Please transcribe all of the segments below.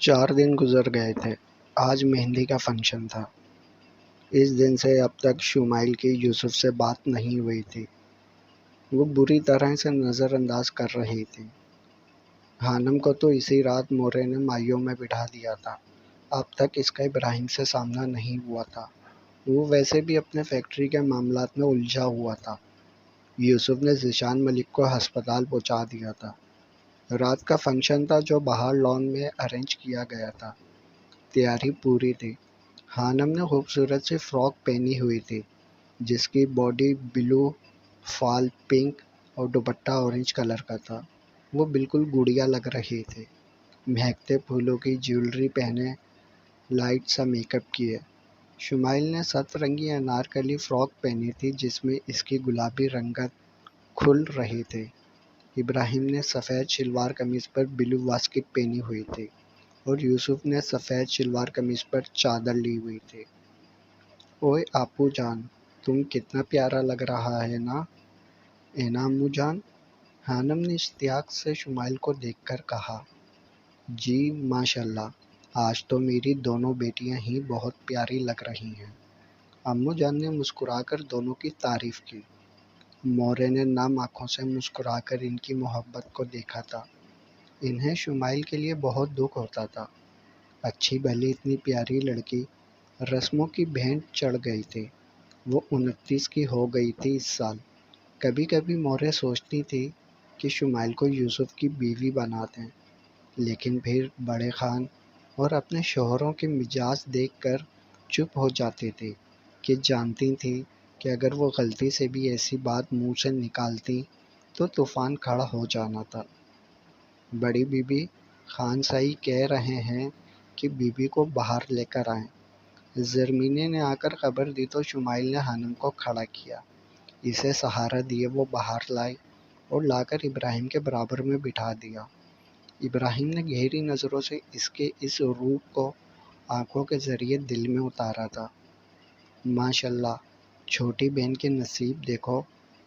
4 دن گزر گئے تھے۔ آج مہندی کا فنکشن تھا۔ اس دن سے اب تک شمائل کی یوسف سے بات نہیں ہوئی تھی۔ وہ بری طرح سے نظر انداز کر رہی تھی۔ خانم کو تو اسی رات مورے نے مائیوں میں بٹھا دیا تھا۔ اب تک اس کا ابراہیم سے سامنا نہیں ہوا تھا۔ وہ ویسے بھی اپنے فیکٹری کے معاملات میں الجھا ہوا تھا۔ یوسف نے ذیشان ملک کو ہسپتال پہنچا دیا تھا۔ رات کا فنکشن تھا جو باہر لان میں ارینج کیا گیا تھا۔ تیاری پوری تھی۔ خانم نے خوبصورت سی فراک پہنی ہوئی تھی جس کی باڈی بلو، فال پنک اور دوپٹہ اورنج کلر کا تھا۔ وہ بالکل گڑیا لگ رہی تھی۔ مہکتے پھولوں کی جیولری پہنے، لائٹ سا میک اپ کیے۔ شمائل نے سترنگی انارکلی فراک پہنی تھی جس میں اس کی گلابی رنگت کھل رہی تھی۔ ابراہیم نے سفید شلوار قمیض پر بلو واسکٹ پہنی ہوئی تھی اور یوسف نے سفید شلوار قمیض پر چادر لی ہوئی تھی۔ اوئے آپو جان، تم کتنا پیارا لگ رہا ہے نا؟ اینا امو جان؟ خانم نے اشتیاق سے شمائل کو دیکھ کر کہا۔ جی ماشاءاللہ، آج تو میری دونوں بیٹیاں ہی بہت پیاری لگ رہی ہیں۔ امو جان نے مسکرا کر دونوں کی تعریف کی۔ مورے نے نم آنکھوں سے مسکرا کر ان کی محبت کو دیکھا تھا۔ انہیں شمائل کے لیے بہت دکھ ہوتا تھا۔ اچھی بھلی اتنی پیاری لڑکی رسموں کی بھینٹ چڑھ گئی تھی۔ وہ 29 کی ہو گئی تھی اس سال۔ کبھی کبھی مورے سوچتی تھی کہ شمائل کو یوسف کی بیوی بنا دیں، لیکن پھر بڑے خان اور اپنے شوہروں کے مزاج دیکھ کر چپ ہو جاتی تھی کہ جانتی تھی کہ اگر وہ غلطی سے بھی ایسی بات منہ سے نکالتی تو طوفان کھڑا ہو جانا تھا۔ بڑی بی بی، خان صاحب کہہ رہے ہیں کہ بی بی کو باہر لے کر آئیں۔ زرمینے نے آ کر خبر دی تو شمائل نے خانم کو کھڑا کیا۔ اسے سہارا دیے وہ باہر لائی اور لا کر ابراہیم کے برابر میں بٹھا دیا۔ ابراہیم نے گہری نظروں سے اس کے اس روپ کو آنکھوں کے ذریعے دل میں اتارا تھا۔ ماشاءاللہ، چھوٹی بہن کے نصیب دیکھو،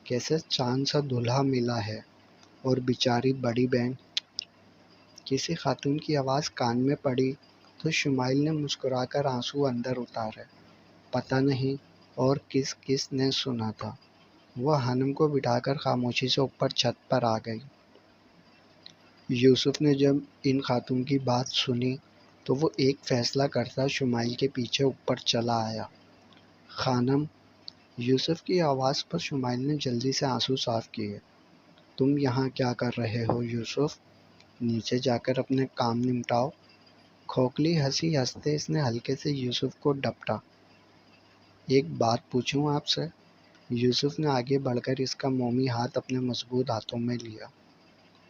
کیسے چاند سا دولہا ملا ہے۔ اور بیچاری بڑی بہن۔ کسی خاتون کی آواز کان میں پڑی تو شمائل نے مسکرا کر آنسو اندر اتارے۔ پتہ نہیں اور کس کس نے سنا تھا۔ وہ خانم کو بٹھا کر خاموشی سے اوپر چھت پر آ گئی۔ یوسف نے جب ان خاتون کی بات سنی تو وہ ایک فیصلہ کرتا شمائل کے پیچھے اوپر چلا آیا۔ خانم، یوسف کی آواز پر شمائل نے جلدی سے آنسو صاف کیے۔ تم یہاں کیا کر رہے ہو یوسف؟ نیچے جا کر اپنے کام نمٹاؤ۔ کھوکھلی ہنسی ہنستے اس نے ہلکے سے یوسف کو ڈپٹا۔ ایک بات پوچھوں آپ سے؟ یوسف نے آگے بڑھ کر اس کا مومی ہاتھ اپنے مضبوط ہاتھوں میں لیا۔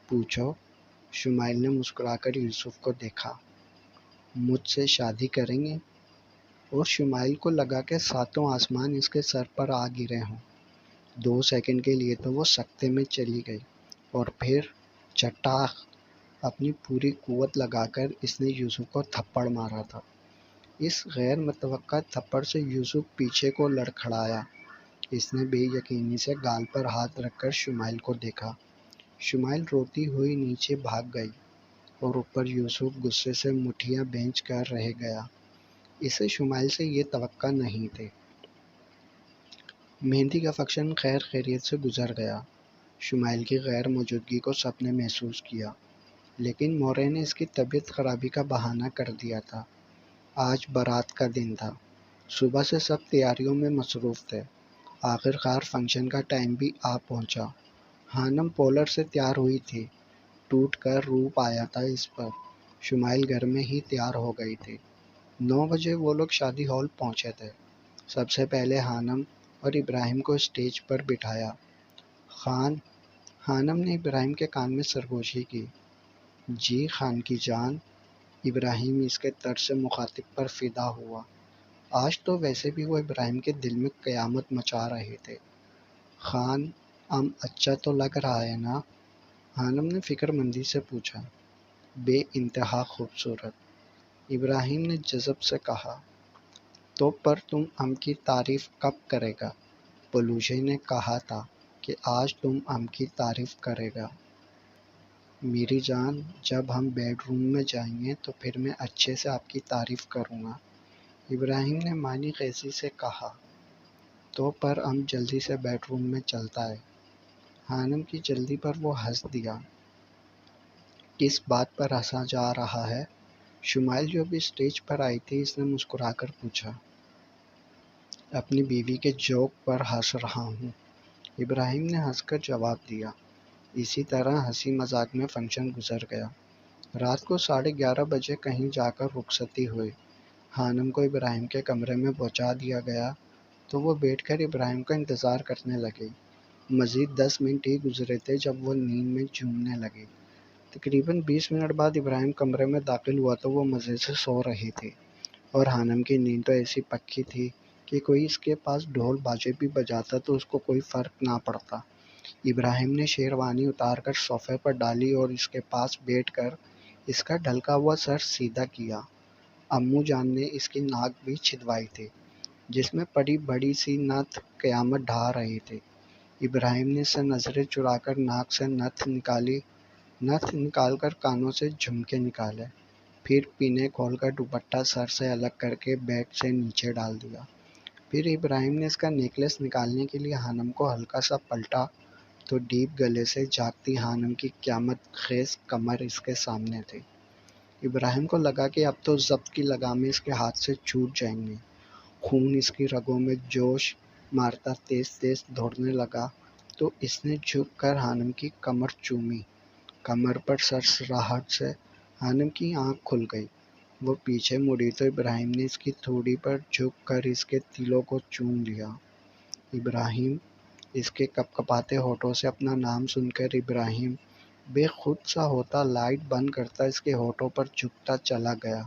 پوچھو۔ شمائل نے مسکرا کر یوسف کو دیکھا۔ مجھ سے شادی کریں گے؟ اور شمائل کو لگا کہ ساتوں آسمان اس کے سر پر آ گرے ہوں۔ 2 سیکنڈ کے لیے تو وہ سکتے میں چلی گئی اور پھر چٹاخ اپنی پوری قوت لگا کر اس نے یوسف کو تھپڑ مارا تھا۔ اس غیر متوقع تھپڑ سے یوسف پیچھے کو لڑکھڑایا۔ اس نے بے یقینی سے گال پر ہاتھ رکھ کر شمائل کو دیکھا۔ شمائل روتی ہوئی نیچے بھاگ گئی اور اوپر یوسف غصے سے مٹھیاں بھینچ کر رہ گیا۔ اسے شمائل سے یہ توقع نہیں تھی۔ مہندی کا فنکشن خیر خیریت سے گزر گیا۔ شمائل کی غیر موجودگی کو سب نے محسوس کیا، لیکن مورے نے اس کی طبیعت خرابی کا بہانہ کر دیا تھا۔ آج بارات کا دن تھا۔ صبح سے سب تیاریوں میں مصروف تھے۔ آخر کار فنکشن کا ٹائم بھی آ پہنچا۔ خانم پولر سے تیار ہوئی تھی۔ ٹوٹ کر روپ آیا تھا اس پر۔ شمائل گھر میں ہی تیار ہو گئی تھی۔ 9 بجے وہ لوگ شادی ہال پہنچے تھے۔ سب سے پہلے خانم اور ابراہیم کو اسٹیج پر بٹھایا۔ خانم نے ابراہیم کے کان میں سرگوشی کی۔ جی خان کی جان۔ ابراہیم اس کے طرز سے مخاطب پر فدا ہوا۔ آج تو ویسے بھی وہ ابراہیم کے دل میں قیامت مچا رہے تھے۔ خان، اچھا تو لگ رہا ہے نا؟ خانم نے فکر مندی سے پوچھا۔ بے انتہا خوبصورت، ابراہیم نے جذب سے کہا۔ تو پر تم ہم کی تعریف کب کرے گا؟ بلوچے نے کہا تھا کہ آج تم ہم کی تعریف کرے گا۔ میری جان، جب ہم بیڈ روم میں جائیں گے تو پھر میں اچھے سے آپ کی تعریف کروں گا، ابراہیم نے معنی خیزی سے کہا۔ تو پر ام جلدی سے بیڈ روم میں چلتا ہے۔ خانم کی جلدی پر وہ ہنس دیا۔ کس بات پر ہنسا جا رہا ہے؟ شمائل جو بھی اسٹیج پر آئی تھی، اس نے مسکرا کر پوچھا۔ اپنی بیوی کے جوک پر ہنس رہا ہوں، ابراہیم نے ہنس کر جواب دیا۔ اسی طرح ہنسی مذاق میں فنکشن گزر گیا۔ رات کو 11:30 بجے کہیں جا کر رخصتی ہوئی۔ خانم کو ابراہیم کے کمرے میں پہنچا دیا گیا تو وہ بیٹھ کر ابراہیم کا انتظار کرنے لگی۔ مزید 10 منٹ ہی گزرے تھے جب وہ نیند میں جھومنے لگی۔ تقریباً 20 منٹ بعد ابراہیم کمرے میں داخل ہوا تو وہ مزے سے سو رہی تھی، اور خانم کی نیند تو ایسی پکی تھی کہ کوئی اس کے پاس ڈھول باجے بھی بجاتا تو اس کو کوئی فرق نہ پڑتا۔ ابراہیم نے شیروانی اتار کر صوفے پر ڈالی اور اس کے پاس بیٹھ کر اس کا ڈھلکا ہوا سر سیدھا کیا۔ امو جان نے اس کی ناک بھی چھدوائی تھی، جس میں پڑی بڑی سی نتھ قیامت ڈھا رہی تھی۔ ابراہیم نے سے نظریں چرا کر ناک سے نتھ نکال کر کانوں سے جھمکے نکالے، پھر پینے کھول کر دوپٹہ سر سے الگ کر کے بیڈ سے نیچے ڈال دیا۔ پھر ابراہیم نے اس کا نیکلس نکالنے کے لیے خانم کو ہلکا سا پلٹا تو ڈیپ گلے سے جاگتی خانم کی قیامت خیز کمر اس کے سامنے تھی۔ ابراہیم کو لگا کہ اب تو ضبط کی لگامیں اس کے ہاتھ سے چھوٹ جائیں گی۔ خون اس کی رگوں میں جوش مارتا تیز تیز دوڑنے لگا تو اس نے جھک کر خانم کی کمر چومی۔ کمر پر سرسراہٹ سے خانم کی آنکھ کھل گئی۔ وہ پیچھے مڑی تو ابراہیم نے اس کی تھوڑی پر جھک کر اس کے تلوں کو چوم لیا۔ ابراہیم، اس کے کپکپاتے ہونٹوں سے اپنا نام سن کر ابراہیم بے خود سا ہوتا لائٹ بند کرتا اس کے ہونٹوں پر جھکتا چلا گیا۔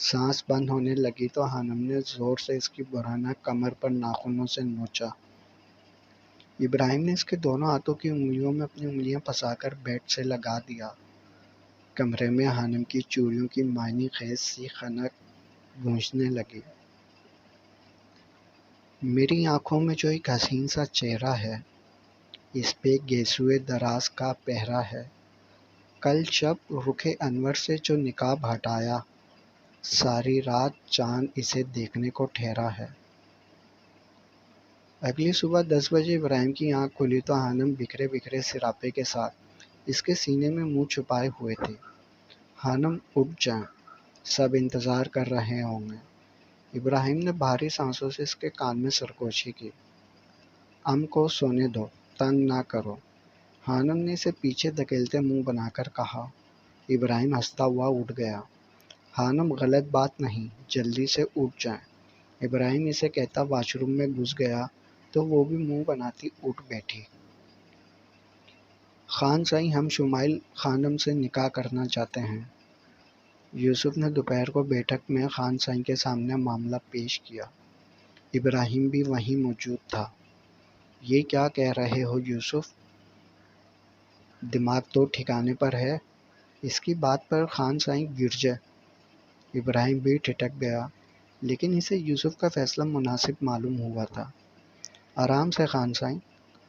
سانس بند ہونے لگی تو خانم نے زور سے اس کی برہنہ کمر پر ناخنوں سے نوچا۔ ابراہیم نے اس کے دونوں ہاتھوں کی انگلیوں میں اپنی انگلیاں پھنسا کر بیڈ سے لگا دیا۔ کمرے میں خانم کی چوڑیوں کی معنی خیز سی خنک گونجنے لگی۔ میری آنکھوں میں جو ایک حسین سا چہرہ ہے، اس پہ گیسوئے دراز کا پہرا ہے۔ کل شب رخ انور سے جو نقاب ہٹایا، ساری رات چاند اسے دیکھنے کو ٹھہرا ہے۔ اگلی صبح 10 بجے ابراہیم کی آنکھ کھلی تو خانم بکھرے بکھرے سراپے کے ساتھ اس کے سینے میں منہ چھپائے ہوئے تھی۔ خانم اٹھ جائیں، سب انتظار کر رہے ہوں گے۔ ابراہیم نے بھاری سانسوں سے اس کے کان میں سرگوشی کی۔ ام کو سونے دو، تنگ نہ کرو، خانم نے اسے پیچھے دھکیلتے منہ بنا کر کہا۔ ابراہیم ہنستا ہوا اٹھ گیا۔ خانم غلط بات نہیں، جلدی سے اٹھ جائیں۔ ابراہیم اسے کہتا واش روم میں گھس گیا تو وہ بھی منہ بناتی اٹھ بیٹھی۔ خان سائیں، ہم شمائل خانم سے نکاح کرنا چاہتے ہیں۔ یوسف نے دوپہر کو بیٹھک میں خان سائیں کے سامنے معاملہ پیش کیا۔ ابراہیم بھی وہیں موجود تھا۔ یہ کیا کہہ رہے ہو یوسف؟ دماغ تو ٹھکانے پر ہے؟ اس کی بات پر خان سائیں گرجے۔ ابراہیم بھی ٹھٹک گیا، لیکن اسے یوسف کا فیصلہ مناسب معلوم ہوا تھا۔ آرام سے خان سائیں،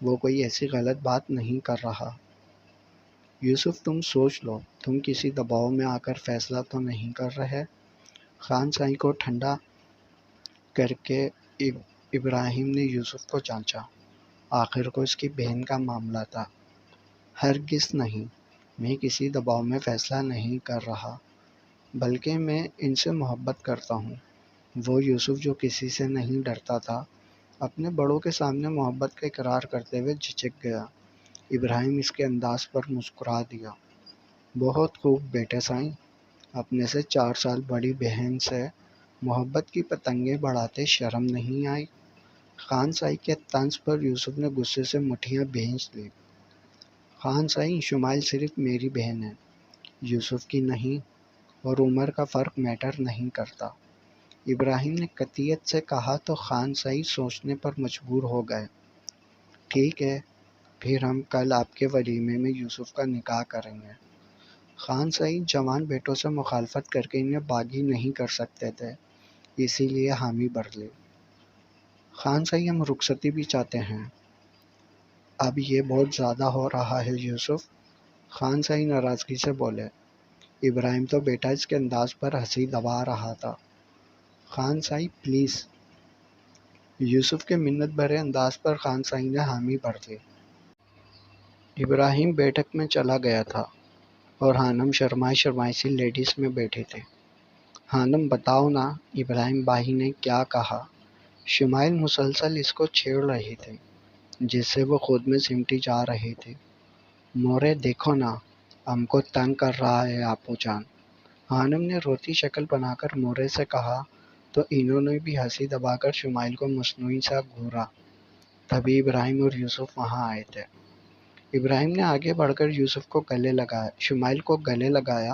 وہ کوئی ایسی غلط بات نہیں کر رہا۔ یوسف، تم سوچ لو، تم کسی دباؤ میں آ کر فیصلہ تو نہیں کر رہے؟ خان سائیں کو ٹھنڈا کر کے ابراہیم نے یوسف کو جانچا۔ آخر کو اس کی بہن کا معاملہ تھا۔ ہرگز نہیں، میں کسی دباؤ میں فیصلہ نہیں کر رہا، بلکہ میں ان سے محبت کرتا ہوں۔ وہ یوسف جو کسی سے نہیں ڈرتا تھا، اپنے بڑوں کے سامنے محبت کا اقرار کرتے ہوئے جھجک گیا۔ ابراہیم اس کے انداز پر مسکرا دیا۔ بہت خوب بیٹے سائیں، اپنے سے 4 سال بڑی بہن سے محبت کی پتنگیں بڑھاتے شرم نہیں آئی؟ خان سائیں کے طنز پر یوسف نے غصے سے مٹھیاں بھینچ لی۔ خان سائیں، شمائل صرف میری بہن ہے، یوسف کی نہیں، اور عمر کا فرق میٹر نہیں کرتا۔ ابراہیم نے قطعیت سے کہا تو خان سائیں سوچنے پر مجبور ہو گئے۔ ٹھیک ہے، پھر ہم کل آپ کے ولیمے میں یوسف کا نکاح کریں گے۔ خان سائیں جوان بیٹوں سے مخالفت کر کے انہیں باغی نہیں کر سکتے تھے، اسی لیے حامی بھر لی۔ خان سائیں، ہم رخصتی بھی چاہتے ہیں۔ اب یہ بہت زیادہ ہو رہا ہے یوسف، خان سائی ناراضگی سے بولے۔ ابراہیم تو بیٹا اس کے انداز پر ہنسی دبا رہا تھا۔ خان سائی پلیز۔ یوسف کے منت بھرے انداز پر خان سائی نے حامی بھر دی۔ ابراہیم بیٹھک میں چلا گیا تھا اور خانم شرمائی شرمائی سی لیڈیز میں بیٹھے تھے۔ خانم بتاؤ نا ابراہیم بھائی نے کیا کہا؟ شمائل مسلسل اس کو چھیڑ رہی تھی جس سے وہ خود میں سمٹی جا رہی تھی۔ مورے دیکھو نا ہم کو تنگ کر رہا ہے آپو جان۔ خانم نے روتی شکل بنا کر مورے سے کہا تو انہوں نے بھی ہنسی دبا کر شمائل کو مصنوعی سا گھورا۔ تبھی ابراہیم اور یوسف وہاں آئے تھے۔ ابراہیم نے آگے بڑھ کر یوسف کو گلے لگایا، شمائل کو گلے لگایا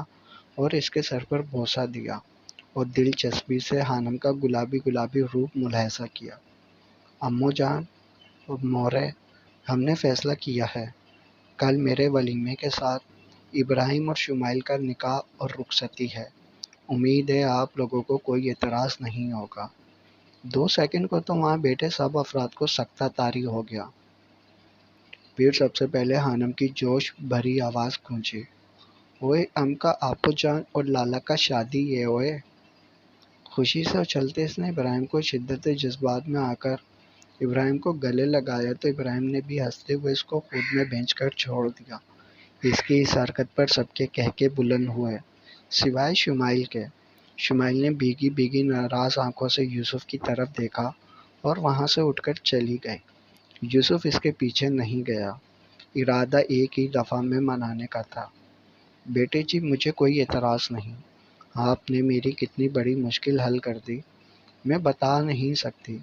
اور اس کے سر پر بوسہ دیا اور دلچسپی سے خانم کا گلابی گلابی روپ ملاحظہ کیا۔ امو جان اور مورے، ہم نے فیصلہ کیا ہے، کل میرے ولیمے کے ساتھ ابراہیم اور شمائل کا نکاح اور رخصتی ہے۔ امید ہے آپ لوگوں کو کوئی اعتراض نہیں ہوگا۔ 2 سیکنڈ کو تو وہاں بیٹھے سب افراد کو سکتہ طاری ہو گیا۔ پھر سب سے پہلے خانم کی جوش بھری آواز گونجی، اوئے ام کا آپو جان اور لالا کا شادی ہے اوئے۔ خوشی سے اچھلتے اس نے ابراہیم کو شدت جذبات میں آ کر ابراہیم کو گلے لگایا تو ابراہیم نے بھی ہنستے ہوئے اس کو خود میں بھینچ کر چھوڑ دیا۔ اس کی اس حرکت پر سب کے کہکے بلند ہوئے سوائے شمائل کے۔ شمائل نے بھیگی بھیگی ناراض آنکھوں سے یوسف کی طرف دیکھا اور وہاں سے اٹھ کر چلی گئی۔ یوسف اس کے پیچھے نہیں گیا، ارادہ ایک ہی دفعہ میں منانے کا تھا۔ بیٹے جی مجھے کوئی اعتراض نہیں، آپ نے میری کتنی بڑی مشکل حل کر دی میں بتا نہیں سکتی۔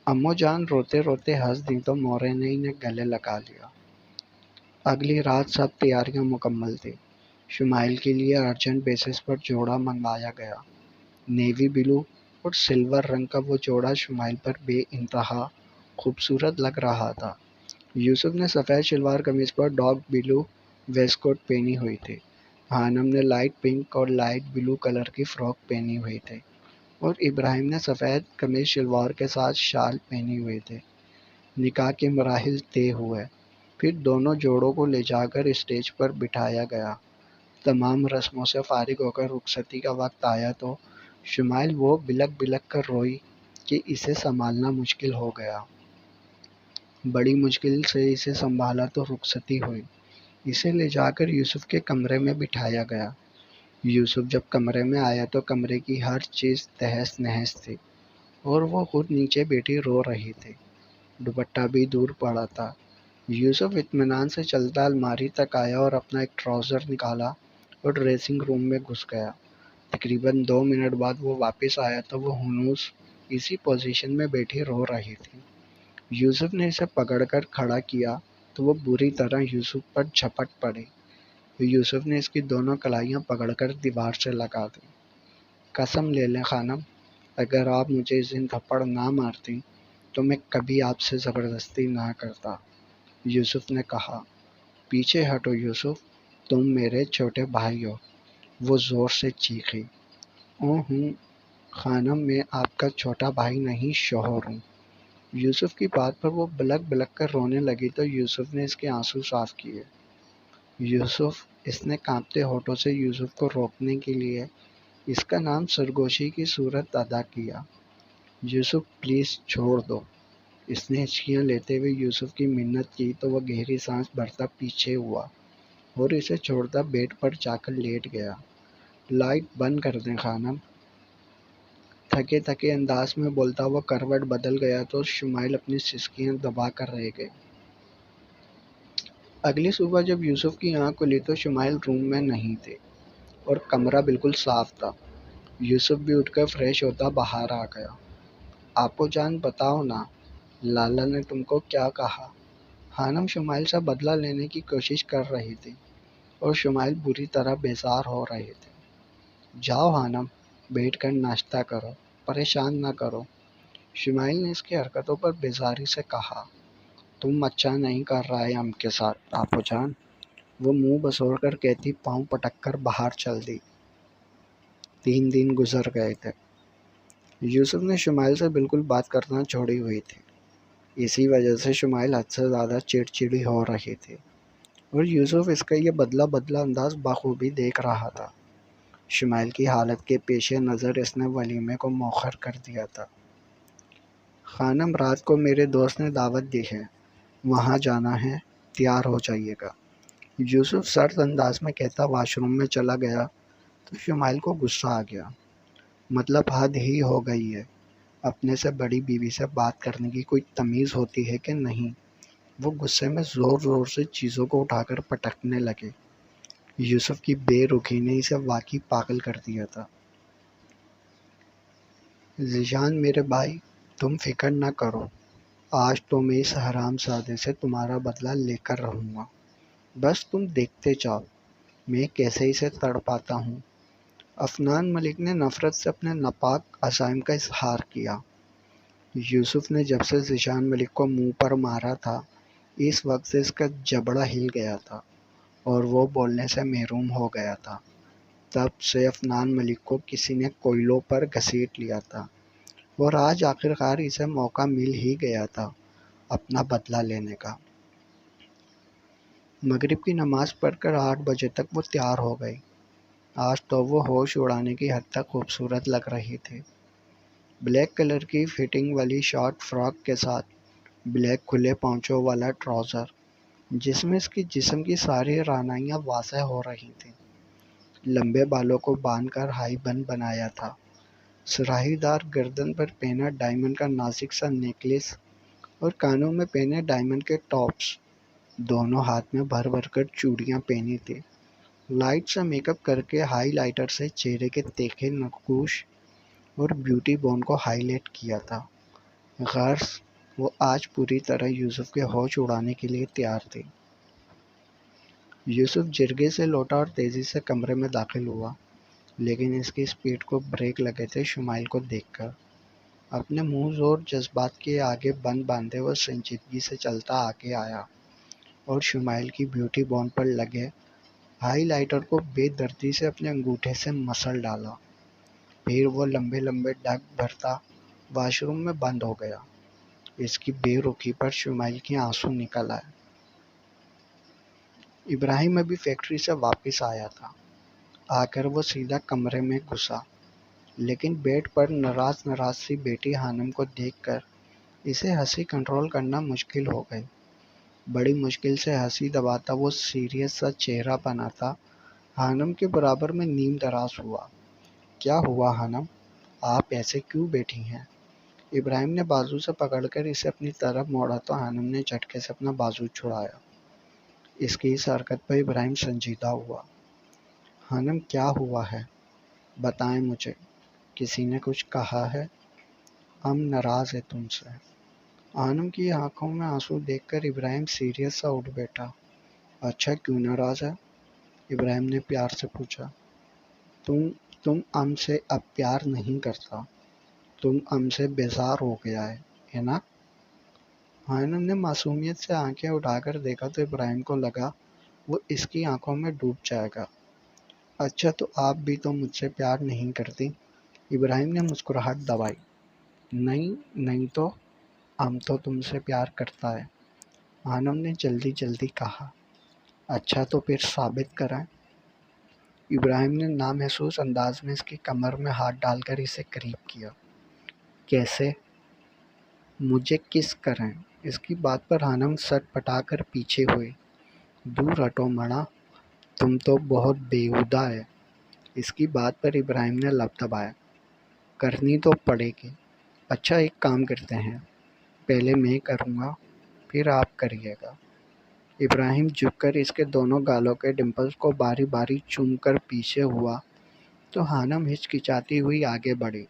امو جان روتے روتے ہنس دی تو مورے نے انہیں گلے لگا لیا۔ اگلی رات سب تیاریاں مکمل تھی۔ شمائل کے لیے ارجنٹ بیسس پر جوڑا منگوایا گیا۔ نیوی بلو اور سلور رنگ کا وہ جوڑا شمائل پر بے انتہا خوبصورت لگ رہا تھا۔ یوسف نے سفید شلوار قمیض پر ڈارک بلو ویسٹ کوٹ پہنی ہوئی تھی۔ خانم نے لائٹ پنک اور لائٹ بلو کلر کی فراک پہنی ہوئی تھی اور ابراہیم نے سفید قمیض شلوار کے ساتھ شال پہنی ہوئی تھی۔ نکاح کے مراحل طے ہوئے، پھر دونوں جوڑوں کو لے جا کر اسٹیج پر بٹھایا گیا۔ تمام رسموں سے فارغ ہو کر رخصتی کا وقت آیا تو شمائل وہ بلک بلک کر روئی کہ اسے سنبھالنا مشکل ہو گیا۔ بڑی مشکل سے اسے سنبھالا تو رخصتی ہوئی۔ اسے لے جا کر یوسف کے کمرے میں بٹھایا گیا۔ یوسف جب کمرے میں آیا تو کمرے کی ہر چیز تہس نہس تھی اور وہ خود نیچے بیٹھی رو رہی تھی۔ دوپٹہ بھی دور پڑا تھا۔ یوسف اطمینان سے چلتا الماری تک آیا اور اپنا ایک ٹراؤزر نکالا اور ڈریسنگ روم میں گھس گیا۔ تقریباً 2 منٹ بعد وہ واپس آیا تو وہ ہنوز اسی پوزیشن میں بیٹھی رو رہی تھی۔ یوسف نے اسے پکڑ کر کھڑا کیا تو وہ بری طرح یوسف پر جھپٹ پڑی۔ یوسف نے اس کی دونوں کلائیاں پکڑ کر دیوار سے لگا دی۔ قسم لے لیں خانم، اگر آپ مجھے اس دن تھپڑ نہ مارتی تو میں کبھی آپ سے زبردستی نہ کرتا، یوسف نے کہا۔ پیچھے ہٹو یوسف، تم میرے چھوٹے بھائی ہو، وہ زور سے چیخی۔ ہوں خانم، میں آپ کا چھوٹا بھائی نہیں شوہر ہوں۔ یوسف کی بات پر وہ بلک بلک کر رونے لگی تو یوسف نے اس کے آنسو صاف کیے۔ یوسف، اس نے کانپتے ہونٹوں سے یوسف کو روکنے کے لیے اس کا نام سرگوشی کی صورت ادا کیا۔ یوسف پلیز چھوڑ دو۔ اس نے ہچکیاں لیتے ہوئے یوسف کی منت کی تو وہ گہری سانس بھرتا پیچھے ہوا اور اسے چھوڑتا بیڈ پر جا کر لیٹ گیا۔ لائٹ بند کر دیں خانم، تھکے تھکے انداز میں بولتا وہ کروٹ بدل گیا تو شمائل اپنی سسکیاں دبا کر رہ گئی۔ اگلی صبح جب یوسف کی آنکھ کھلی تو شمائل روم میں نہیں تھی اور کمرہ بالکل صاف تھا۔ یوسف بھی اٹھ کر فریش ہوتا باہر آ گیا۔ آپو جان بتاؤ نا، لالا نے تم کو کیا کہا؟ خانم شمائل سے بدلہ لینے کی کوشش کر رہی تھی اور شمائل بری طرح بیزار ہو رہی تھی۔ جاؤ خانم، بیٹھ کر ناشتہ کرو، پریشان نہ کرو، شمائل نے اس کی حرکتوں پر بیزاری سے کہا۔ تم اچھا نہیں کر رہا ہے ہم کے ساتھ آپو جان، وہ منہ بسوڑ کر کہتی پاؤں پٹک کر باہر چل دی۔ 3 دن گزر گئے تھے۔ یوسف نے شمائل سے بالکل بات کرنا چھوڑی ہوئی تھی۔ اسی وجہ سے شمائل حد سے زیادہ چڑچڑی ہو رہی تھی۔ اور یوسف اس کا یہ بدلہ بدلہ انداز بخوبی دیکھ رہا تھا۔ شمائل کی حالت کے پیش نظر اس نے ولیمے کو مؤخر کر دیا تھا۔ خانم، رات کو میرے دوست نے دعوت دی ہے، وہاں جانا ہے، تیار ہو جائیے گا، یوسف سرد انداز میں کہتا واش روم میں چلا گیا تو شمائل کو غصہ آ گیا۔ مطلب حد ہی ہو گئی ہے، اپنے سے بڑی بیوی سے بات کرنے کی کوئی تمیز ہوتی ہے کہ نہیں؟ وہ غصے میں زور زور سے چیزوں کو اٹھا کر پٹکنے لگے۔ یوسف کی بے رخی نے اسے واقعی پاگل کر دیا تھا۔ ذیشان میرے بھائی، تم فکر نہ کرو، آج تو میں اس حرام زادے سے تمہارا بدلہ لے کر رہوں گا، بس تم دیکھتے جاؤ میں کیسے اسے تڑپاتا ہوں۔ عفنان ملک نے نفرت سے اپنے ناپاک عزائم کا اظہار کیا۔ یوسف نے جب سے ذیشان ملک کو منہ پر مارا تھا، اس وقت سے اس کا جبڑا ہل گیا تھا اور وہ بولنے سے محروم ہو گیا تھا۔ تب سے عفنان ملک کو کسی نے کوئلوں پر گھسیٹ لیا تھا اور آج آخرکار اسے موقع مل ہی گیا تھا اپنا بدلہ لینے کا۔ مغرب کی نماز پڑھ کر 8 بجے تک وہ تیار ہو گئی۔ آج تو وہ ہوش اڑانے کی حد تک خوبصورت لگ رہی تھی۔ بلیک کلر کی فٹنگ والی شارٹ فراک کے ساتھ بلیک کھلے پونچوں والا ٹراؤزر، جس میں اس کی جسم کی ساری رعنائیاں واضح ہو رہی تھیں۔ لمبے بالوں کو باندھ کر ہائی بن بنایا تھا۔ سراہی دار گردن پر پہنا ڈائمنڈ کا نازک سا نیکلس اور کانوں میں پہنے ڈائمنڈ کے ٹاپس، دونوں ہاتھ میں بھر بھر کر چوڑیاں پہنی تھی۔ لائٹ سا میک اپ کر کے ہائی لائٹر سے چہرے کے تیکھے نقوش اور بیوٹی بون کو ہائی لائٹ کیا تھا۔ غرض وہ آج پوری طرح یوسف کے ہوش اڑانے کے لیے تیار تھی۔ یوسف جرگے سے لوٹا اور تیزی سے کمرے میں داخل ہوا، لیکن اس کی سپیڈ کو بریک لگے تھے شمائل کو دیکھ کر۔ اپنے منہ زور جذبات کے آگے بند باندھے وہ سنجیدگی سے چلتا آگے آیا اور شمائل کی بیوٹی بون پر لگے ہائی لائٹر کو بے دردی سے اپنے انگوٹھے سے مسل ڈالا۔ پھر وہ لمبے لمبے ڈگ بھرتا واش روم میں بند ہو گیا۔ اس کی بے رخی پر شمائل کی آنسو نکل آئے۔ ابراہیم ابھی فیکٹری سے واپس آیا تھا۔ آ کر وہ سیدھا کمرے میں گھسا، لیکن بیڈ پر ناراض ناراض سی بیٹی خانم کو دیکھ کر اسے ہنسی کنٹرول کرنا مشکل ہو گئی۔ بڑی مشکل سے ہنسی دباتا وہ سیریس سا چہرہ بناتا خانم کے برابر میں نیم دراز ہوا۔ کیا ہوا خانم، آپ ایسے کیوں بیٹھی ہیں؟ ابراہیم نے بازو سے پکڑ کر اسے اپنی طرف موڑا تو خانم نے جھٹکے سے اپنا بازو چھڑایا۔ اس کی اس حرکت پر ابراہیم سنجیدہ ہوا۔ خانم کیا ہوا ہے؟ بتائیں مجھے، کسی نے کچھ کہا ہے؟ ہم ناراض ہیں تم سے۔ خانم کی آنکھوں میں آنسو دیکھ کر ابراہیم سیریس سا اٹھ بیٹھا۔ اچھا کیوں ناراض ہے؟ ابراہیم نے پیار سے پوچھا۔ تم ہم سے اب پیار نہیں کرتا، تم ہم سے بیزار ہو گیا ہے نا؟ خانم نے معصومیت سے آنکھیں اٹھا کر دیکھا تو ابراہیم کو لگا وہ اس کی آنکھوں میں ڈوب جائے گا۔ اچھا تو آپ بھی تو مجھ سے پیار نہیں کرتی؟ ابراہیم نے مسکراہٹ دبائی۔ نہیں تو ہم تو تم سے پیار کرتا ہے، خانم نے جلدی جلدی کہا۔ اچھا تو پھر ثابت کرائیں۔ ابراہیم نے نامحسوس انداز میں اس کی کمر میں ہاتھ ڈال کر اسے قریب کیا۔ کیسے؟ مجھے کس کریں؟ اس کی بات پر خانم سٹ پٹا کر پیچھے ہوئی۔ دور ہٹو مڑا، تم تو بہت بیہودہ ہے۔ اس کی بات پر ابراہیم نے لب دبایا۔ کرنی تو پڑے گی۔ اچھا ایک کام کرتے ہیں، پہلے میں کروں گا پھر آپ کریے گا۔ ابراہیم جھک کر اس کے دونوں گالوں کے ڈمپلز کو باری باری چوم کر پیچھے ہوا تو خانم ہچکچاتی ہوئی آگے بڑھی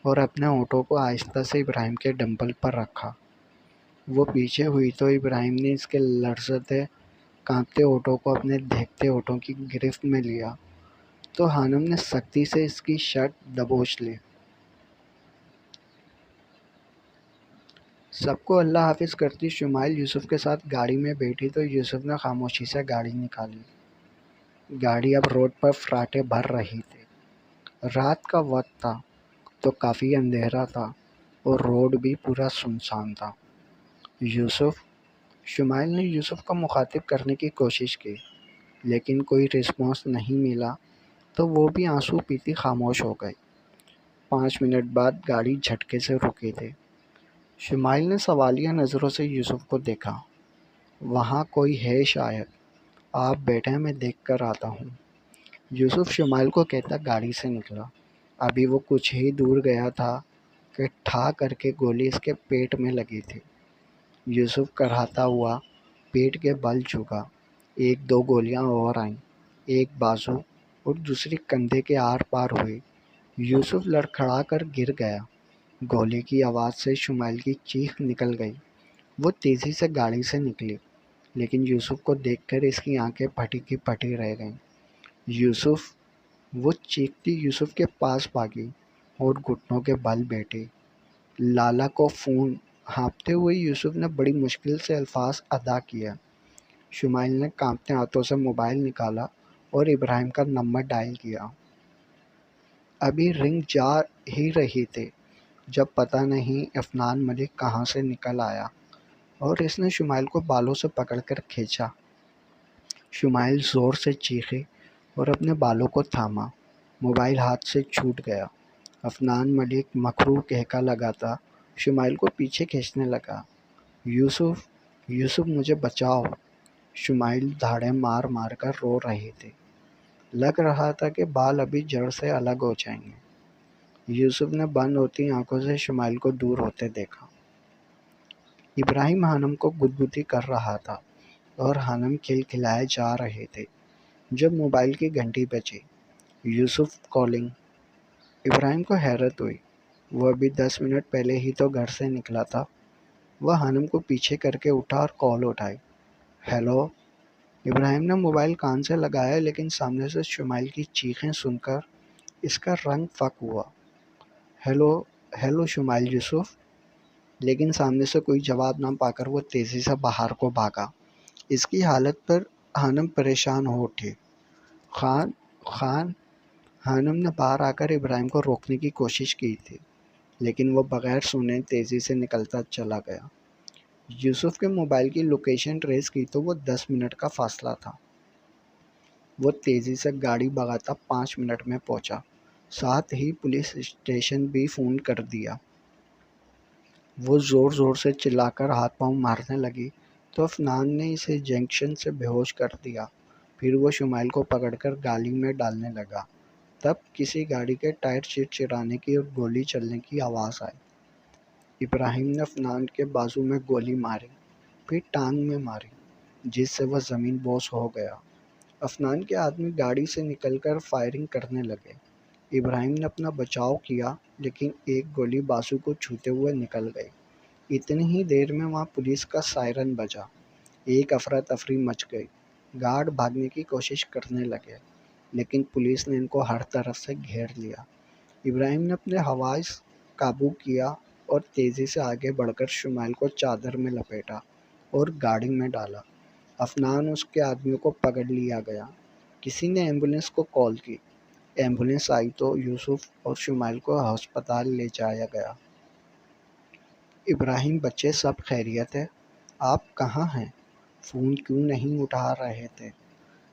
اور اپنے ہونٹوں کو آہستہ سے ابراہیم کے ڈمپل پر رکھا۔ وہ پیچھے ہوئی تو ابراہیم نے اس کے لرزتے کانپتے ہونٹوں کو اپنے دہکتے ہونٹوں کی گرفت میں لیا تو خانم نے سختی سے اس کی شرٹ دبوچ لی۔ سب کو اللہ حافظ کرتی شمائل یوسف کے ساتھ گاڑی میں بیٹھی تو یوسف نے خاموشی سے گاڑی نکالی۔ گاڑی اب روڈ پر فراٹے بھر رہی تھی۔ رات کا وقت تھا تو کافی اندھیرا تھا اور روڈ بھی پورا سنسان تھا۔ یوسف شمائل نے یوسف کو مخاطب کرنے کی کوشش کی، لیکن کوئی رسپانس نہیں ملا تو وہ بھی آنسو پیتی خاموش ہو گئی۔ 5 منٹ بعد گاڑی جھٹکے سے رکی تھی۔ شمائل نے سوالیہ نظروں سے یوسف کو دیکھا۔ وہاں کوئی ہے شاید، آپ بیٹھے میں دیکھ کر آتا ہوں۔ یوسف شمائل کو کہتا گاڑی سے نکلا۔ ابھی وہ کچھ ہی دور گیا تھا کہ ٹھا کر کے گولی اس کے پیٹ میں لگی تھی۔ یوسف کراہتا ہوا پیٹ کے بل جھکا۔ 1-2 گولیاں اور آئیں، ایک بازو اور دوسری کندھے کے آر پار ہوئی۔ یوسف لڑکھڑا کر گر گیا۔ گولی کی آواز سے شمائل کی چیخ نکل گئی۔ وہ تیزی سے گاڑی سے نکلی، لیکن یوسف کو دیکھ کر اس کی آنکھیں پھٹی کی پھٹی رہ گئیں۔ یوسف! وہ چیختی یوسف کے پاس بھاگی اور گھٹنوں کے بل بیٹھی۔ لالا کو فون! ہانپتے ہوئے یوسف نے بڑی مشکل سے الفاظ ادا کیا۔ شمائل نے کانپتے ہاتھوں سے موبائل نکالا اور ابراہیم کا نمبر ڈائل کیا۔ ابھی رنگ جا ہی رہی تھی جب پتہ نہیں عفنان ملک کہاں سے نکل آیا اور اس نے شمائل کو بالوں سے پکڑ کر کھینچا۔ شمائل زور سے چیخی اور اپنے بالوں کو تھاما۔ موبائل ہاتھ سے چھوٹ گیا۔ عفنان ملک مکروہ کہکا لگاتا شمائل کو پیچھے کھینچنے لگا۔ یوسف! یوسف مجھے بچاؤ! شمائل دھاڑیں مار مار کر رو رہی تھی۔ لگ رہا تھا کہ بال ابھی جڑ سے الگ ہو جائیں گے۔ یوسف نے بند ہوتی آنکھوں سے شمائل کو دور ہوتے دیکھا۔ ابراہیم ہانم کو گدگدی کر رہا تھا اور ہانم کھلکھلائے جا رہے تھے جب موبائل کی گھنٹی بجی۔ یوسف کالنگ! ابراہیم کو حیرت ہوئی۔ وہ ابھی 10 منٹ پہلے ہی تو گھر سے نکلا تھا۔ وہ ہانم کو پیچھے کر کے اٹھا اور کال اٹھائی۔ ہیلو! ابراہیم نے موبائل کان سے لگایا، لیکن سامنے سے شمائل کی چیخیں سن کر اس کا رنگ فک ہوا۔ Hello hello Shamail! یوسف! لیکن سامنے سے کوئی جواب نہ پا کر وہ تیزی سے باہر کو بھاگا۔ اس کی حالت پر ہانم پریشان ہو اٹھی۔ خان! خان! ہانم نے باہر آ کر ابراہیم کو روکنے کی کوشش کی تھی، لیکن وہ بغیر سنے تیزی سے نکلتا چلا گیا۔ یوسف کے موبائل کی لوکیشن ٹریس کی تو وہ 10 منٹ کا فاصلہ تھا۔ وہ تیزی سے گاڑی بھگاتا 5 منٹ میں پہنچا، ساتھ ہی پولیس اسٹیشن بھی فون کر دیا۔ وہ زور زور سے چلا کر ہاتھ پاؤں مارنے لگی تو عفنان نے اسے جنکشن سے بے ہوش کر دیا۔ پھر وہ شمائل کو پکڑ کر گاڑی میں ڈالنے لگا۔ تب کسی گاڑی کے ٹائر چرچرانے کی اور گولی چلنے کی آواز آئی۔ ابراہیم نے عفنان کے بازو میں گولی ماری، پھر ٹانگ میں ماری، جس سے وہ زمین بوس ہو گیا۔ عفنان کے آدمی گاڑی سے نکل کر فائرنگ کرنے لگے۔ ابراہیم نے اپنا بچاؤ کیا، لیکن ایک گولی بازو کو چھوتے ہوئے نکل گئی۔ اتنی ہی دیر میں وہاں پولیس کا سائرن بجا۔ ایک افراتفری مچ گئی۔ گارڈ بھاگنے کی کوشش کرنے لگے، لیکن پولیس نے ان کو ہر طرف سے گھیر لیا۔ ابراہیم نے اپنے حواس قابو کیا اور تیزی سے آگے بڑھ کر شمائل کو چادر میں لپیٹا اور گاڑی میں ڈالا۔ عفنان اس کے آدمیوں کو پکڑ لیا گیا۔ کسی نے ایمبولینس کو کال کی۔ ایمبولینس آئی تو یوسف اور شمائل کو ہسپتال لے جایا گیا۔ ابراہیم بچے سب خیریت ہے؟ آپ کہاں ہیں؟ فون کیوں نہیں اٹھا رہے تھے؟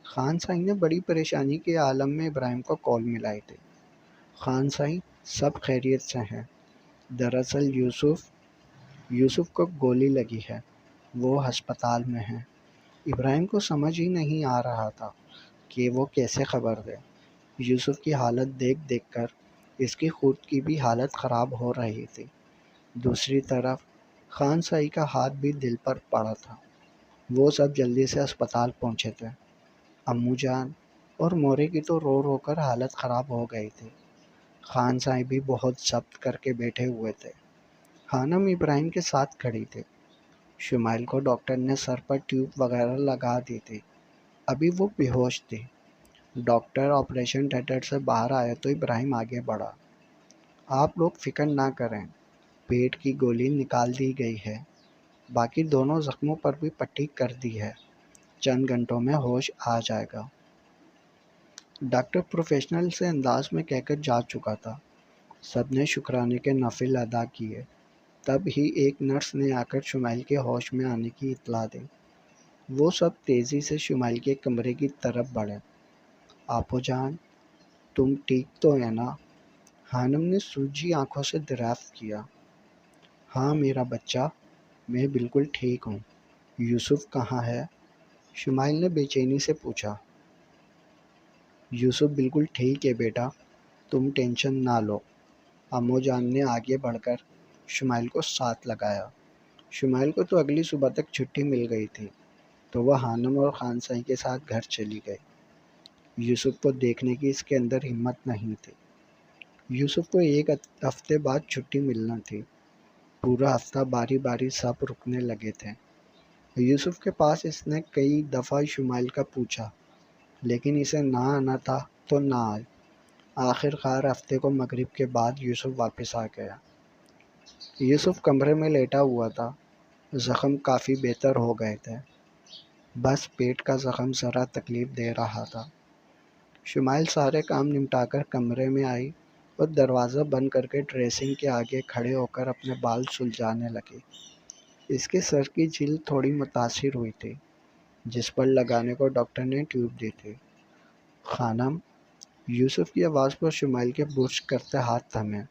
خان سائی نے بڑی پریشانی کے عالم میں ابراہیم کو کال ملائی تھی۔ خان سائی سب خیریت سے ہیں۔ دراصل یوسف کو گولی لگی ہے، وہ ہسپتال میں ہیں۔ ابراہیم کو سمجھ ہی نہیں آ رہا تھا کہ وہ کیسے خبر دے۔ یوسف کی حالت دیکھ دیکھ کر اس کی خود کی بھی حالت خراب ہو رہی تھی۔ دوسری طرف خان سائی کا ہاتھ بھی دل پر پڑا تھا۔ وہ سب جلدی سے اسپتال پہنچے تھے۔ امو جان اور مورے کی تو رو رو کر حالت خراب ہو گئی تھی۔ خان سائی بھی بہت ضبط کر کے بیٹھے ہوئے تھے۔ خانم ابراہیم کے ساتھ کھڑی تھی۔ شمائل کو ڈاکٹر نے سر پر ٹیوب وغیرہ لگا دی تھی۔ ابھی وہ بے ہوش تھی۔ ڈاکٹر آپریشن تھیٹر سے باہر آیا تو ابراہیم آگے بڑھا۔ آپ لوگ فکر نہ کریں، پیٹ کی گولی نکال دی گئی ہے، باقی دونوں زخموں پر بھی پٹی کر دی ہے، چند گھنٹوں میں ہوش آ جائے گا۔ ڈاکٹر پروفیشنل سے انداز میں کہہ کر جا چکا تھا۔ سب نے شکرانے کے نفل ادا کیے۔ تب ہی ایک نرس نے آ کر شمائل کے ہوش میں آنے کی اطلاع دی۔ وہ سب تیزی سے شمائل کے کمرے کی طرف بڑھے۔ آپو جان، تم ٹھیک تو ہے نا؟ خانم نے سوجی آنکھوں سے دریافت کیا۔ ہاں میرا بچہ، میں بالکل ٹھیک ہوں۔ یوسف کہاں ہے؟ شمائل نے بے چینی سے پوچھا۔ یوسف بالکل ٹھیک ہے بیٹا، تم ٹینشن نہ لو۔ امو جان نے آگے بڑھ کر شمائل کو ساتھ لگایا۔ شمائل کو تو اگلی صبح تک چھٹی مل گئی تھی، تو وہ خانم اور خان سائی کے ساتھ گھر چلی گئی۔ یوسف کو دیکھنے کی اس کے اندر ہمت نہیں تھی۔ یوسف کو ایک ہفتے بعد چھٹی ملنا تھی۔ پورا ہفتہ باری باری سب رکنے لگے تھے۔ یوسف کے پاس اس نے کئی دفعہ شمائل کا پوچھا، لیکن اسے نہ آنا تھا تو نہ آئے۔ آخر کار ہفتے کو مغرب کے بعد یوسف واپس آ گیا۔ یوسف کمرے میں لیٹا ہوا تھا۔ زخم کافی بہتر ہو گئے تھے، بس پیٹ کا زخم ذرا تکلیف دے رہا تھا۔ شمائل سارے کام نمٹا کر کمرے میں آئی اور دروازہ بند کر کے ڈریسنگ کے آگے کھڑے ہو کر اپنے بال سلجھانے لگی۔ اس کے سر کی جلد تھوڑی متاثر ہوئی تھی، جس پر لگانے کو ڈاکٹر نے ٹیوب دی تھی۔ خانم، یوسف کی آواز پر شمائل کے برش کرتے ہاتھ تھمے۔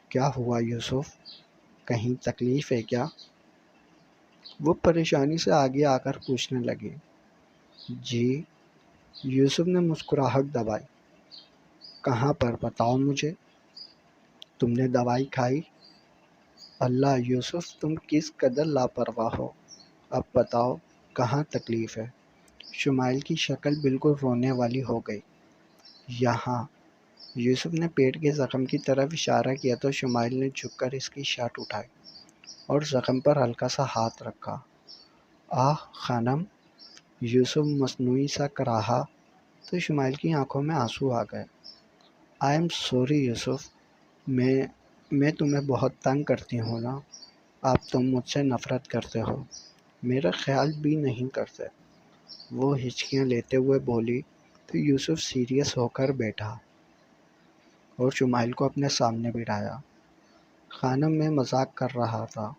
کیا ہوا یوسف؟ کہیں تکلیف ہے کیا؟ وہ پریشانی سے آگے آ کر پوچھنے لگی۔ جی، یوسف نے مسکراہٹ دبائی۔ کہاں پر بتاؤ مجھے؟ تم نے دوائی کھائی؟ اللہ یوسف، تم کس قدر لاپرواہ ہو۔ اب بتاؤ کہاں تکلیف ہے؟ شمائل کی شکل بالکل رونے والی ہو گئی۔ یہاں۔ یوسف نے پیٹ کے زخم کی طرف اشارہ کیا تو شمائل نے جھک کر اس کی شرٹ اٹھائی اور زخم پر ہلکا سا ہاتھ رکھا۔ آہ خانم، یوسف مصنوعی سا کراہا تو شمائل کی آنکھوں میں آنسو آ گئے۔ آئی ایم سوری یوسف، میں تمہیں بہت تنگ کرتی ہوں نا؟ اب تم مجھ سے نفرت کرتے ہو، میرا خیال بھی نہیں کرتے۔ وہ ہچکیاں لیتے ہوئے بولی تو یوسف سیریس ہو کر بیٹھا اور شمائل کو اپنے سامنے بٹھایا۔ خانم، میں مذاق کر رہا تھا،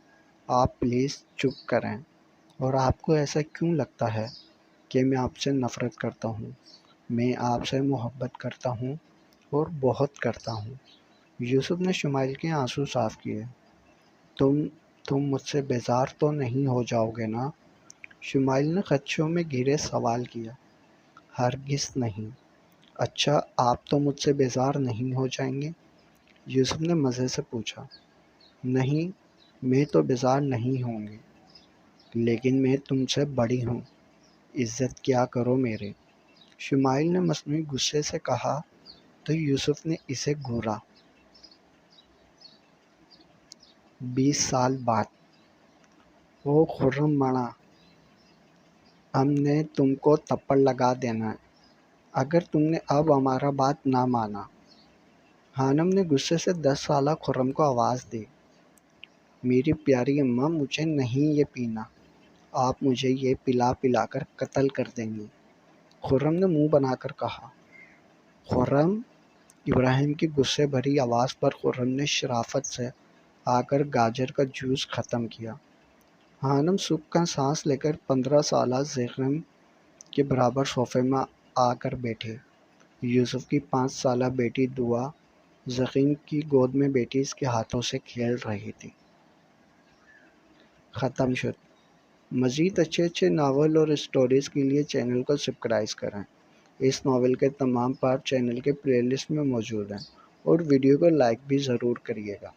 آپ پلیز چپ کریں۔ اور آپ کو ایسا کیوں لگتا ہے کہ میں آپ سے نفرت کرتا ہوں؟ میں آپ سے محبت کرتا ہوں اور بہت کرتا ہوں۔ یوسف نے شمائل کے آنسو صاف کیے۔ تم مجھ سے بیزار تو نہیں ہو جاؤ گے نا؟ شمائل نے خدشوں میں گھرے سوال کیا۔ ہرگز نہیں۔ اچھا، آپ تو مجھ سے بیزار نہیں ہو جائیں گے؟ یوسف نے مزے سے پوچھا۔ نہیں، میں تو بیزار نہیں ہوں گی، لیکن میں تم سے بڑی ہوں، عزت کیا کرو میرے، شمائل نے مصنوعی غصے سے کہا تو یوسف نے اسے گھورا۔ 20 سال بعد۔ او خرم مانا، ہم نے تم کو تھپڑ لگا دینا ہے اگر تم نے اب ہمارا بات نہ مانا۔ خانم نے غصے سے 10 سالہ خرم کو آواز دی۔ میری پیاری اماں، مجھے نہیں یہ پینا، آپ مجھے یہ پلا پلا کر قتل کر دیں گی، خرم نے منہ بنا کر کہا۔ خرم! ابراہیم کی غصے بھری آواز پر خرم نے شرافت سے آ کر گاجر کا جوس ختم کیا۔ خانم سکھ کا سانس لے کر 15 سالہ زیغم کے برابر صوفے میں آ کر بیٹھی۔ یوسف کی 5 سالہ بیٹی دعا زخیم کی گود میں بیٹھی اس کے ہاتھوں سے کھیل رہی تھی۔ ختم شد۔ مزید اچھے ناول اور اسٹوریز کے لیے چینل کو سبسکرائب کریں۔ اس ناول کے تمام پارٹ چینل کے پلے لسٹ میں موجود ہیں اور ویڈیو کو لائک بھی ضرور کریے گا۔